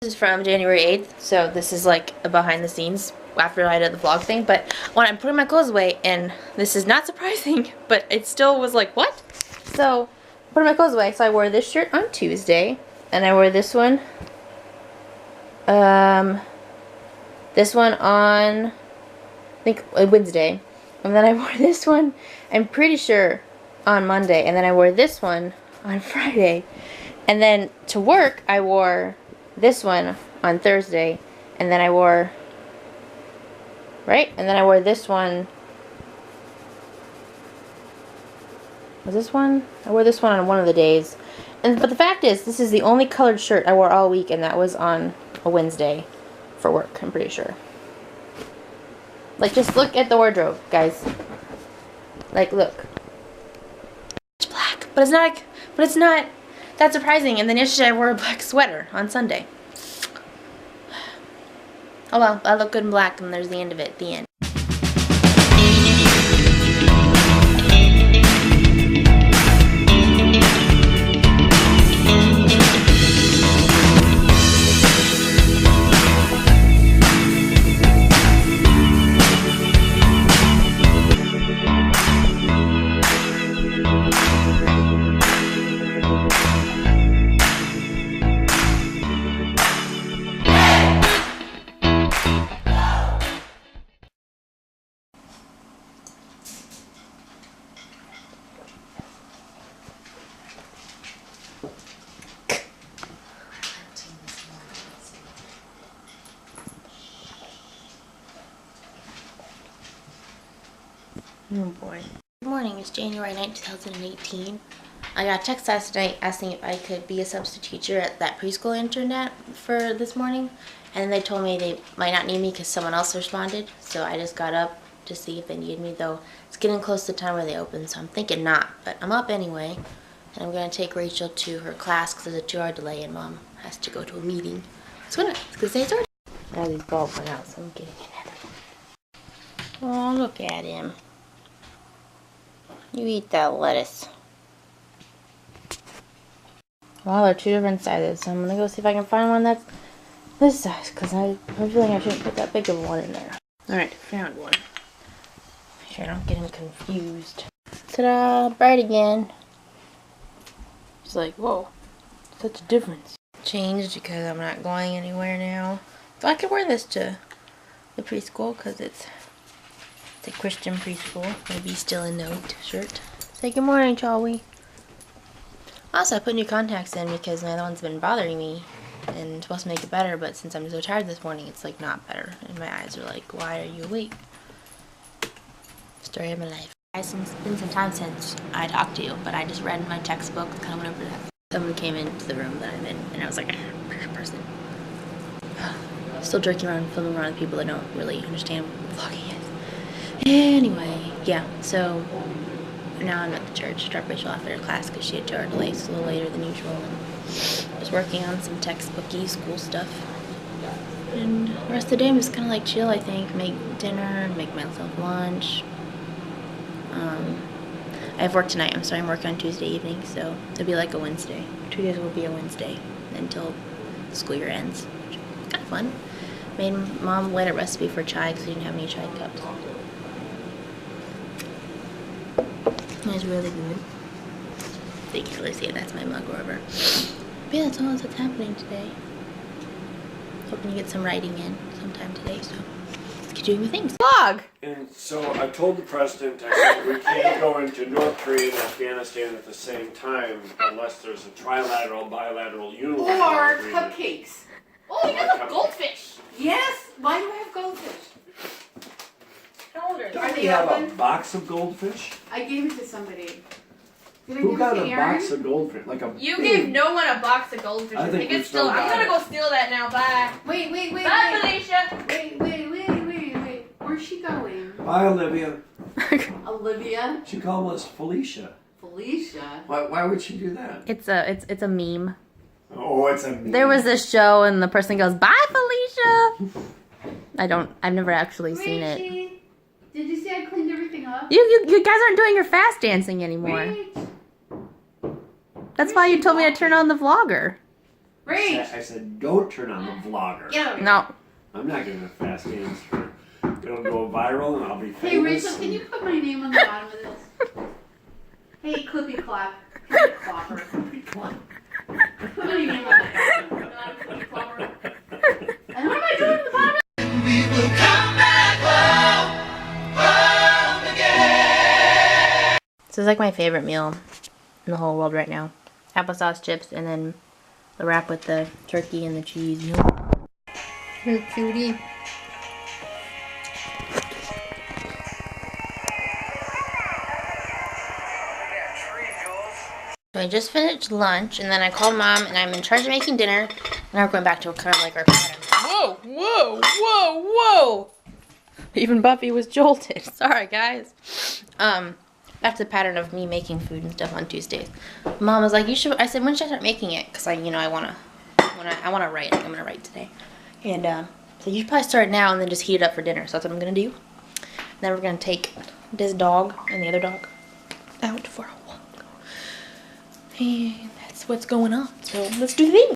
This is from January 8th, so this is like a behind the scenes after I did the vlog thing, but when I'm putting my clothes away, and this is not surprising, but it still was like, what? So, putting my clothes away, so I wore this shirt on Tuesday, and I wore this one on, I think, Wednesday, and then I wore this one, I'm pretty sure, on Monday, and then I wore this one on Friday, and then to work, I wore this one on Thursday, and then I wore, right? And then I wore this one. Was this one? I wore this one on one of the days. But the fact is, this is the only colored shirt I wore all week, and that was on a Wednesday for work, I'm pretty sure. Like, just look at the wardrobe, guys. Like, look. It's black, but it's not that surprising. And then yesterday I wore a black sweater on Sunday. Oh well, I look good in black, and there's the end of it, the end. Oh boy. Good morning, it's January 9th, 2018. I got a text last night asking if I could be a substitute teacher at that preschool I interned at for this morning. And they told me they might not need me because someone else responded. So I just got up to see if they needed me, though it's getting close to the time where they open, so I'm thinking not. But I'm up anyway, and I'm going to take Rachel to her class because there's a 2-hour delay and Mom has to go to a meeting. It's gonna say it's already. Now these bulbs went out, so I'm getting it. Oh, look at him. You eat that lettuce. Well, they're two different sizes, so I'm gonna go see if I can find one that's this size, because I'm feeling I shouldn't put that big of a one in there. Alright, found one. Make sure I don't get him confused. Ta-da! Bright again. It's like, whoa, such a difference. Changed because I'm not going anywhere now. So I could wear this to the preschool, because it's a Christian preschool. Maybe still a note shirt. Say good morning, Charlie. Also, I put new contacts in because my other one's been bothering me and it's supposed to make it better, but since I'm so tired this morning, it's like not better. And my eyes are like, why are you awake? Story of my life. It's been some time since I talked to you, but I just read my textbook, kind of went over that. Someone came into the room that I'm in, and I was like, person. Still jerking around, filming around with people that don't really understand what vlogging is. Anyway, yeah, so now I'm at the church. Dropped Rachel off at her class because she had 2-hour delay, so a little later than usual. And was working on some textbooky school stuff. And the rest of the day I'm just kind of like chill, I think. Make dinner, make myself lunch. I have work tonight. I'm starting work on Tuesday evening, so it'll be like a Wednesday. 2 days will be a Wednesday until the school year ends. Kind of fun. Made Mom write a recipe for chai because we didn't have any chai cups. It's really good. Thank you, Lucy. That's my mug, wherever. But yeah, that's all that's happening today. Hoping to get some writing in sometime today, so let's keep doing the things. Vlog! And so I told the president, I said, we can't go into North Korea and Afghanistan at the same time unless there's a trilateral, bilateral, unilateral Or agreement. cupcakes. Oh, you got the goldfish! Yes. Why do I have goldfish? How old are Are Do they you have a open? box of goldfish? I gave it to somebody. Did I Who give got it a to Aaron? box of goldfish? Like a You big... gave no one a box of goldfish. I think we've it's still. still I'm got gonna it. go steal that now. Bye. Wait. Bye, Felicia. Wait. Where's she going? Bye, Olivia. Olivia? She called us Felicia. Felicia? Why would she do that? It's a meme. Oh, it's a meme. There was this show and the person goes, "Bye, Felicia." I've never actually seen it. Richie, did you see I cleaned everything up? You guys aren't doing your fast dancing anymore. Wait. That's why you told me to turn on the vlogger. I said, don't turn on the vlogger. Get No. I'm not going to fast dance for. It'll go viral and I'll be famous. Hey Rachel, can you put my name on the bottom of this? Hey, Clippy Clop. Clippy Clopper. Clippy Clop. Put my name on the bottom. Not Clippy Clopper. And what am I doing at the bottom? We will come back home again. This is like my favorite meal in the whole world right now. Applesauce chips and then the wrap with the turkey and the cheese. You're cutie. So I just finished lunch and then I called Mom and I'm in charge of making dinner and now we're going back to kind of like our pattern. Whoa, whoa, whoa, whoa! Even Buffy was jolted. Sorry guys. That's the pattern of me making food and stuff on Tuesdays. Mom was like, "You should." I said, "When should I start making it?" Because I wanna write. I'm gonna write today. And so you should probably start now and then just heat it up for dinner. So that's what I'm gonna do. Then we're gonna take this dog and the other dog out for a walk. And that's what's going on. So let's do the thing.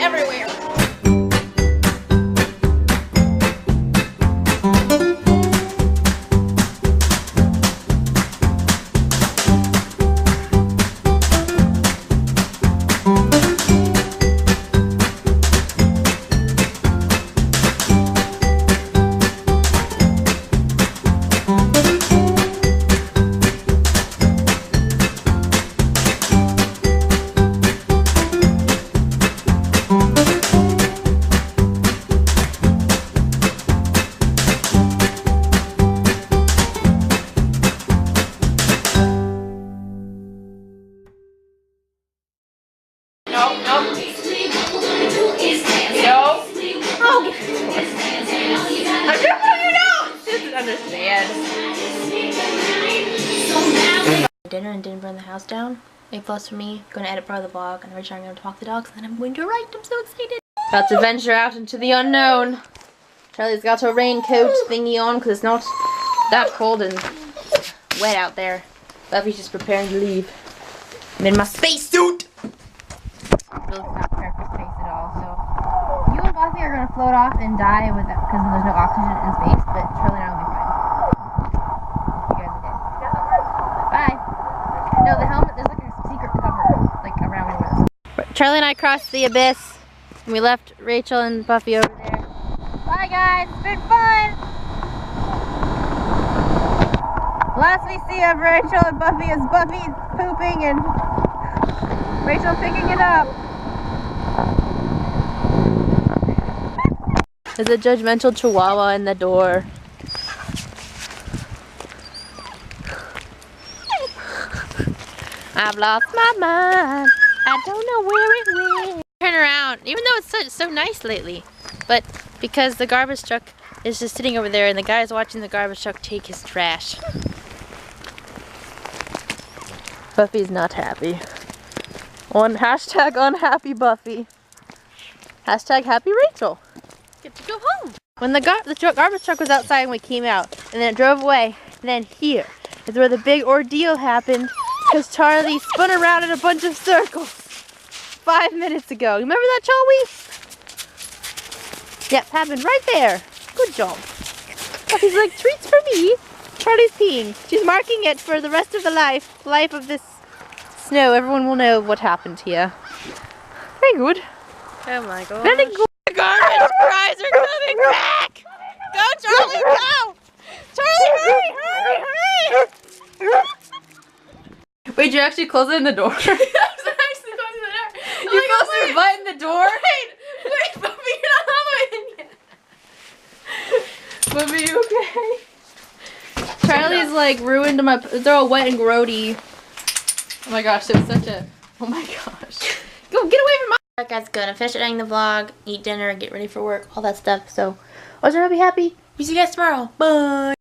Everywhere. Dinner and didn't burn the house down. A plus for me. Going to edit part of the vlog and I'm going to walk the dogs and then I'm going to write. I'm so excited. About to venture out into the unknown. Charlie's got her raincoat thingy on because it's not that cold and wet out there. Buffy's just preparing to leave. I'm in my spacesuit. Bill's not prepared for space at all, so you and Buffy are gonna float off and die with that because there's no oxygen in space, but Charlie and I will be fine. You guys are dead. Bye. No, the helmet, there's like a secret cover like around where this. Charlie and I crossed the abyss and we left Rachel and Buffy over there. Bye guys, it's been fun! Last we see of Rachel and Buffy is Buffy pooping and Rachel picking it up. There's a judgmental chihuahua in the door. I've lost my mind. I don't know where it went. Turn around, even though it's so nice lately. But because the garbage truck is just sitting over there and the guy's watching the garbage truck take his trash. Buffy's not happy. Hashtag unhappy Buffy. Hashtag happy Rachel. Get to go home. When the garbage truck was outside and we came out and then it drove away, and then here is where the big ordeal happened because Charlie spun around in a bunch of circles 5 minutes ago. You remember that, Charlie? Yep, happened right there. Good job. Buffy's like, treats for me. Charlie's peeing. She's marking it for the rest of the life of this snow. Everyone will know what happened here. Very good. Oh my god. Very good. The garbage cries are coming back! Go, Charlie, go! Charlie, hurry, hurry, hurry! Wait, you actually closing the door? I was actually closing the door. You closed your butt in the door? Wait, Bubby, you're not all the way in yet. Bubby, you okay? Charlie's like ruined my. They're all wet and grody. Oh my gosh, it was such a. Oh my gosh. Go get away from my. Alright, guys, gonna finish editing the vlog, eat dinner, get ready for work, all that stuff. So, I was gonna be happy. See you guys tomorrow. Bye.